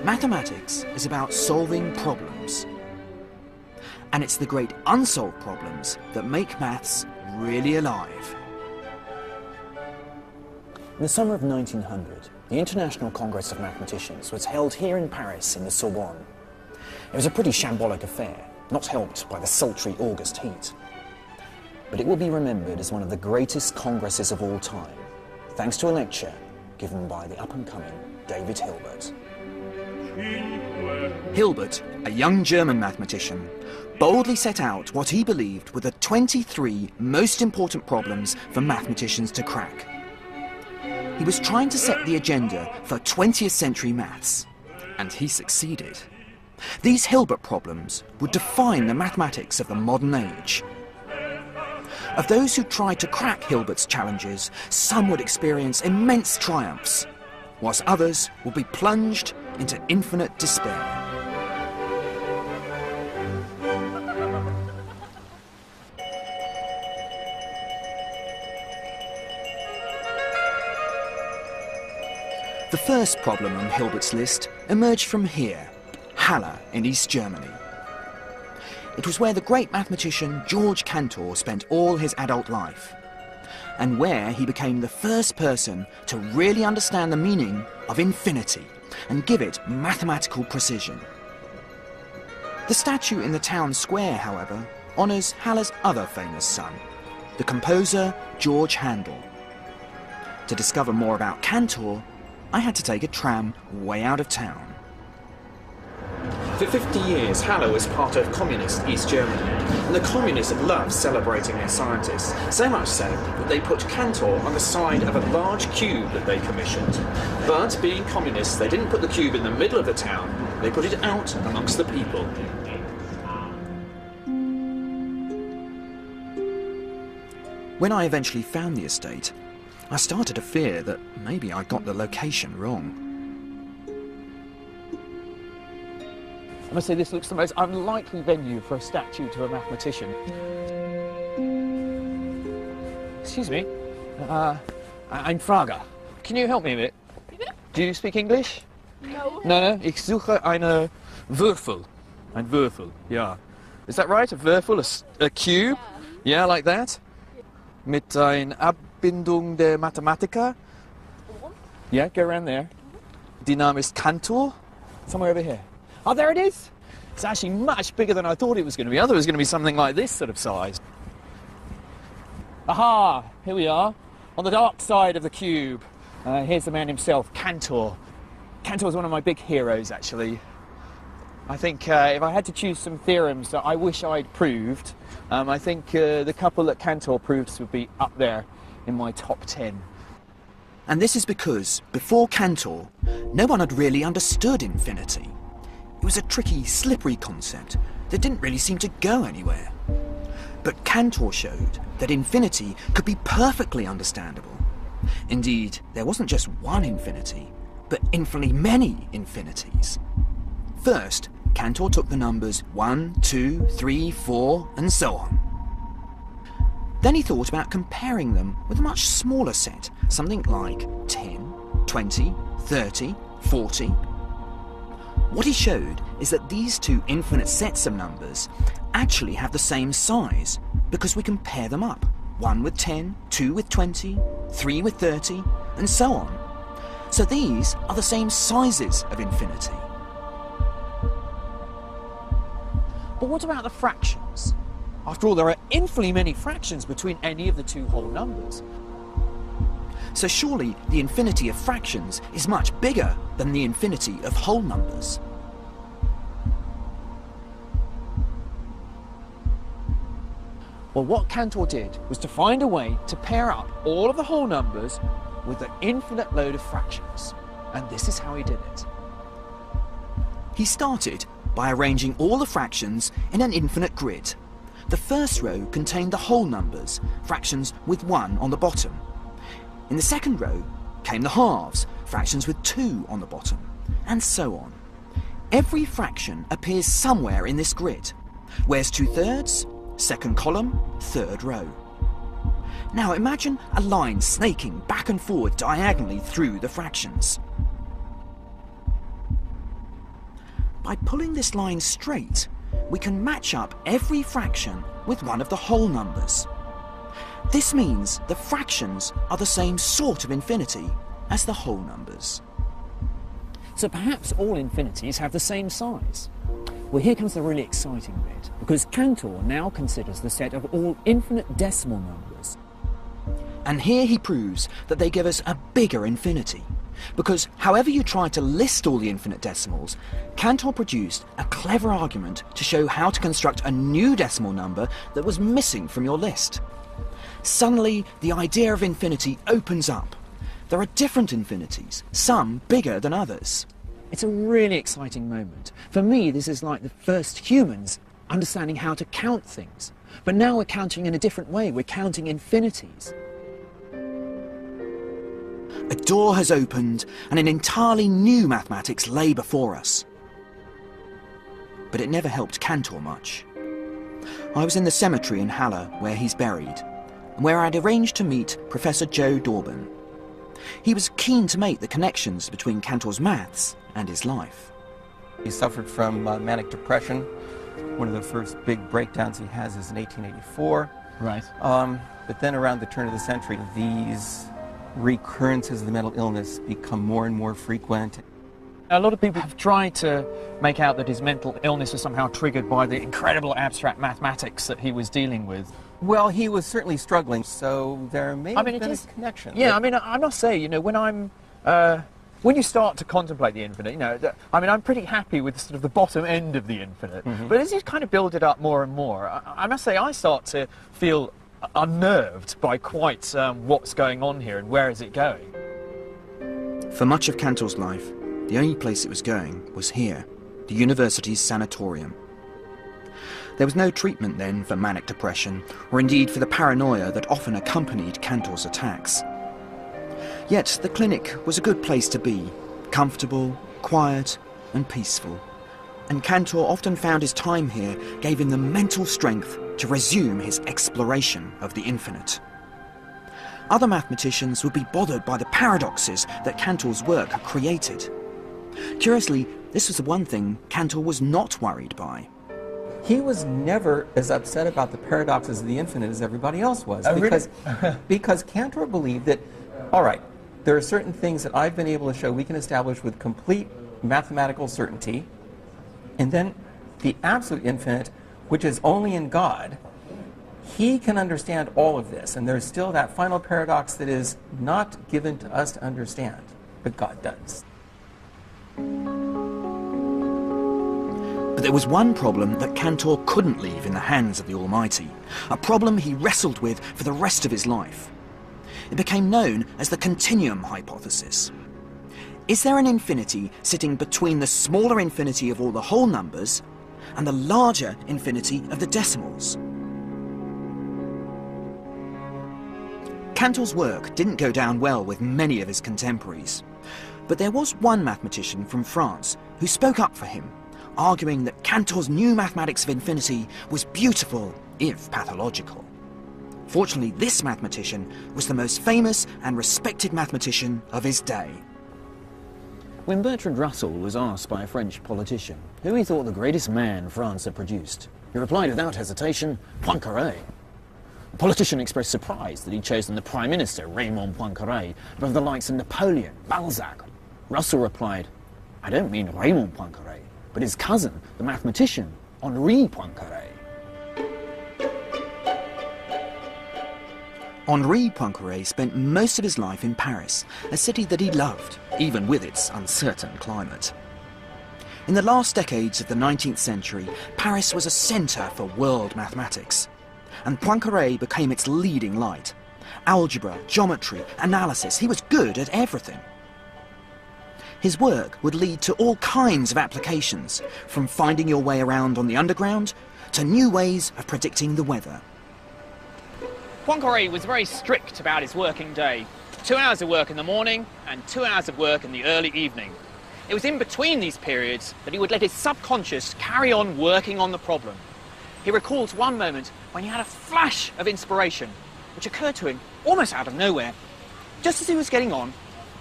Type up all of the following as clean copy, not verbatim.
Mathematics is about solving problems. And it's the great unsolved problems that make maths really alive. In the summer of 1900, the International Congress of Mathematicians was held here in Paris in the Sorbonne. It was a pretty shambolic affair, not helped by the sultry August heat. But it will be remembered as one of the greatest congresses of all time, thanks to a lecture given by the up-and-coming David Hilbert. Hilbert, a young German mathematician, boldly set out what he believed were the 23 most important problems for mathematicians to crack. He was trying to set the agenda for 20th century maths, and he succeeded. These Hilbert problems would define the mathematics of the modern age. Of those who tried to crack Hilbert's challenges, some would experience immense triumphs, whilst others would be plunged into infinite despair. The first problem on Hilbert's list emerged from here, Halle in East Germany. It was where the great mathematician George Cantor spent all his adult life, and where he became the first person to really understand the meaning of infinity and give it mathematical precision. The statue in the town square, however, honours Halle's other famous son, the composer George Handel. To discover more about Cantor, I had to take a tram way out of town. For 50 years, Halle was part of communist East Germany, and the communists loved celebrating their scientists, so much so that they put Cantor on the side of a large cube that they commissioned. But being communists, they didn't put the cube in the middle of the town, they put it out amongst the people. When I eventually found the estate, I started to fear that maybe I got the location wrong. I must say this looks the most unlikely venue for a statue to a mathematician. Excuse me, I'm Frage. Can you help me a bit? Do you speak English? No. No. Ich suche eine Würfel. Ein Würfel, yeah. Is that right? A Würfel, a cube? Yeah, like that? Mit ein Abbindung der Mathematiker? Yeah, go around there. Die Name ist Cantor? Somewhere over here. Oh, there it is! It's actually much bigger than I thought it was going to be. I thought it was going to be something like this sort of size. Aha! Here we are, on the dark side of the cube. Here's the man himself, Cantor. Cantor is one of my big heroes, actually. I think if I had to choose some theorems that I wish I'd proved, I think the couple that Cantor proves would be up there in my top 10. And this is because, before Cantor, no one had really understood infinity. It was a tricky, slippery concept that didn't really seem to go anywhere. But Cantor showed that infinity could be perfectly understandable. Indeed, there wasn't just one infinity, but infinitely many infinities. First, Cantor took the numbers 1, 2, 3, 4, and so on. Then he thought about comparing them with a much smaller set, something like 10, 20, 30, 40. What he showed is that these two infinite sets of numbers actually have the same size because we can pair them up. 1 with 10, 2 with 20, 3 with 30, and so on. So these are the same sizes of infinity. But what about the fractions? After all, there are infinitely many fractions between any of the two whole numbers. So surely the infinity of fractions is much bigger than the infinity of whole numbers. Well, what Cantor did was to find a way to pair up all of the whole numbers with an infinite load of fractions. And this is how he did it. He started by arranging all the fractions in an infinite grid. The first row contained the whole numbers, fractions with 1 on the bottom. In the second row came the halves, fractions with 2 on the bottom, and so on. Every fraction appears somewhere in this grid. Where's 2/3? Second column, third row. Now imagine a line snaking back and forward diagonally through the fractions. By pulling this line straight, we can match up every fraction with one of the whole numbers. This means the fractions are the same sort of infinity as the whole numbers. So perhaps all infinities have the same size. Well, here comes the really exciting bit, because Cantor now considers the set of all infinite decimal numbers. And here he proves that they give us a bigger infinity, because however you try to list all the infinite decimals, Cantor produced a clever argument to show how to construct a new decimal number that was missing from your list. Suddenly, the idea of infinity opens up. There are different infinities, some bigger than others. It's a really exciting moment. For me, this is like the first humans understanding how to count things. But now we're counting in a different way. We're counting infinities. A door has opened and an entirely new mathematics lay before us. But it never helped Cantor much. I was in the cemetery in Halle where he's buried, and where I'd arranged to meet Professor Joe Dorban. He was keen to make the connections between Cantor's maths and his life. He suffered from manic depression. One of the first big breakdowns he has is in 1884. Right. But then around the turn of the century, these recurrences of the mental illness become more and more frequent. A lot of people have tried to make out that his mental illness was somehow triggered by the incredible abstract mathematics that he was dealing with. Well, he was certainly struggling, so there may have been a connection. Yeah, I mean, I must say, you know, when you start to contemplate the infinite, you know, I'm pretty happy with sort of the bottom end of the infinite. Mm-hmm. But as you kind of build it up more and more, I must say I start to feel unnerved by quite what's going on here and where is it going. For much of Cantor's life, the only place it was going was here, the university's sanatorium. There was no treatment then for manic depression, or indeed for the paranoia that often accompanied Cantor's attacks. Yet the clinic was a good place to be, comfortable, quiet and peaceful. And Cantor often found his time here gave him the mental strength to resume his exploration of the infinite. Other mathematicians would be bothered by the paradoxes that Cantor's work had created. Curiously, this was the one thing Cantor was not worried by. He was never as upset about the paradoxes of the infinite as everybody else was. Because Cantor believed that, all right, there are certain things that I've been able to show we can establish with complete mathematical certainty, and then the absolute infinite, which is only in God, he can understand all of this, and there's still that final paradox that is not given to us to understand, but God does. But there was one problem that Cantor couldn't leave in the hands of the Almighty, a problem he wrestled with for the rest of his life. It became known as the continuum hypothesis. Is there an infinity sitting between the smaller infinity of all the whole numbers and the larger infinity of the decimals? Cantor's work didn't go down well with many of his contemporaries, but there was one mathematician from France who spoke up for him, arguing that Cantor's new mathematics of infinity was beautiful, if pathological. Fortunately, this mathematician was the most famous and respected mathematician of his day. When Bertrand Russell was asked by a French politician who he thought the greatest man France had produced, he replied without hesitation, Poincaré. The politician expressed surprise that he'd chosen the Prime Minister, Raymond Poincaré, above the likes of Napoleon, Balzac. Russell replied, I don't mean Raymond Poincaré, but his cousin, the mathematician, Henri Poincaré. Henri Poincaré spent most of his life in Paris, a city that he loved, even with its uncertain climate. In the last decades of the 19th century, Paris was a centre for world mathematics, and Poincaré became its leading light. Algebra, geometry, analysis, he was good at everything. His work would lead to all kinds of applications, from finding your way around on the underground to new ways of predicting the weather. Poincaré was very strict about his working day. 2 hours of work in the morning and 2 hours of work in the early evening. It was in between these periods that he would let his subconscious carry on working on the problem. He recalls one moment when he had a flash of inspiration. which occurred to him almost out of nowhere, just as he was getting on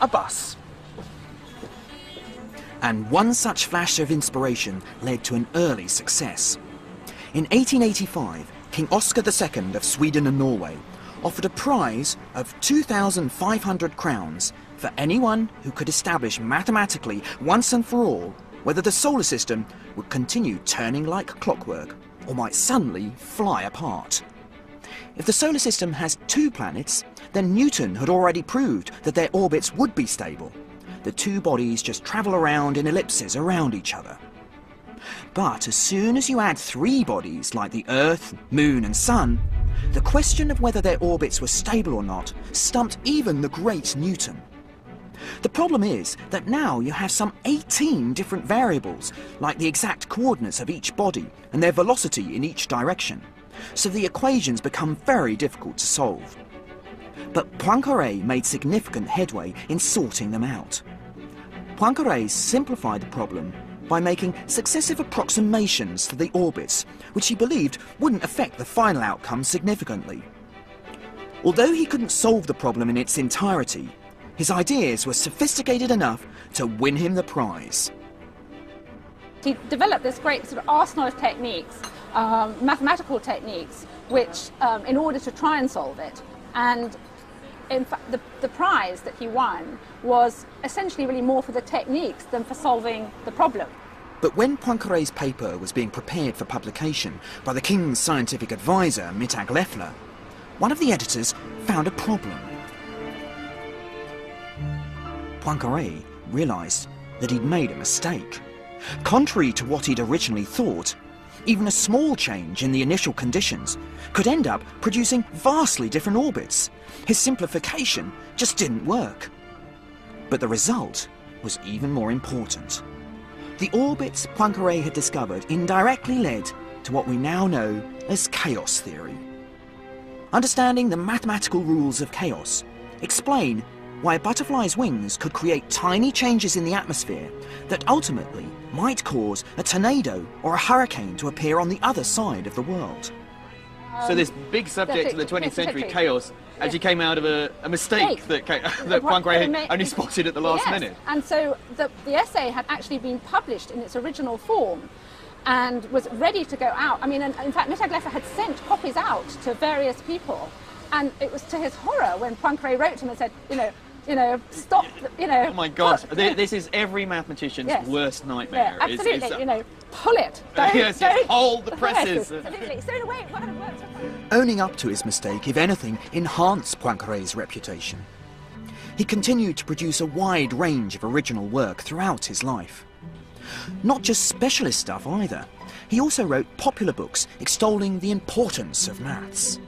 a bus. And one such flash of inspiration led to an early success. In 1885, King Oscar II of Sweden and Norway offered a prize of 2,500 crowns for anyone who could establish mathematically once and for all whether the solar system would continue turning like clockwork or might suddenly fly apart. If the solar system has 2 planets, then Newton had already proved that their orbits would be stable. The 2 bodies just travel around in ellipses around each other. But as soon as you add 3 bodies like the Earth, Moon and Sun, the question of whether their orbits were stable or not stumped even the great Newton. The problem is that now you have some 18 different variables, like the exact coordinates of each body and their velocity in each direction, so the equations become very difficult to solve. But Poincaré made significant headway in sorting them out. Poincaré simplified the problem by making successive approximations to the orbits, which he believed wouldn't affect the final outcome significantly. Although he couldn't solve the problem in its entirety, his ideas were sophisticated enough to win him the prize. He developed this great sort of arsenal of techniques, mathematical techniques, which, in order to try and solve it. And in fact, the prize that he won was essentially really more for the techniques than for solving the problem. But when Poincaré's paper was being prepared for publication by the King's scientific advisor, Mittag Leffler, one of the editors found a problem. Poincaré realised that he'd made a mistake. Contrary to what he'd originally thought, even a small change in the initial conditions could end up producing vastly different orbits. His simplification just didn't work. But the result was even more important. The orbits Poincaré had discovered indirectly led to what we now know as chaos theory. Understanding the mathematical rules of chaos explain why a butterfly's wings could create tiny changes in the atmosphere that ultimately might cause a tornado or a hurricane to appear on the other side of the world. So this big subject of the 20th century, chaos, actually came out of a mistake that Poincaré only spotted at the last minute. And so the essay had actually been published in its original form and was ready to go out. I mean, in fact, Mittag Leffler had sent copies out to various people, and it was to his horror when Poincaré wrote to him and said, stop, Oh my gosh, this is every mathematician's worst nightmare. Yeah, absolutely, pull it. Yes, hold the presses. Absolutely. So in a way, it works. Owning up to his mistake, if anything, enhanced Poincaré's reputation. He continued to produce a wide range of original work throughout his life. Not just specialist stuff either. He also wrote popular books extolling the importance of maths.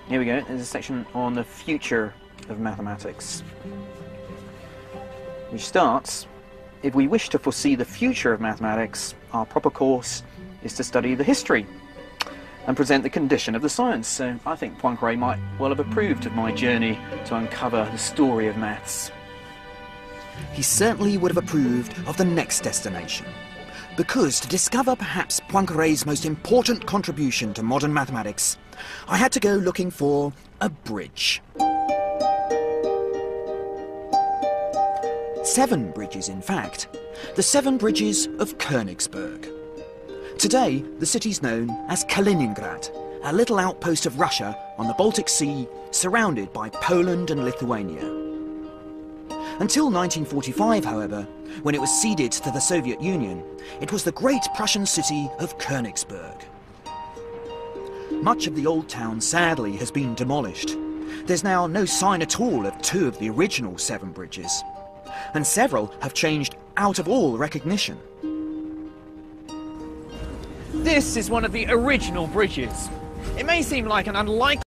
Here we go, there's a section on the future of mathematics, which starts, if we wish to foresee the future of mathematics, our proper course is to study the history and present the condition of the science. So I think Poincaré might well have approved of my journey to uncover the story of maths. He certainly would have approved of the next destination, because to discover perhaps Poincaré's most important contribution to modern mathematics, I had to go looking for a bridge. 7 bridges, in fact. The 7 bridges of Königsberg. Today, the city's known as Kaliningrad, a little outpost of Russia on the Baltic Sea, surrounded by Poland and Lithuania. Until 1945, however, when it was ceded to the Soviet Union, it was the great Prussian city of Königsberg. Much of the old town, sadly, has been demolished. There's now no sign at all of 2 of the original 7 bridges, and several have changed out of all recognition. This is one of the original bridges. It may seem like an unlikely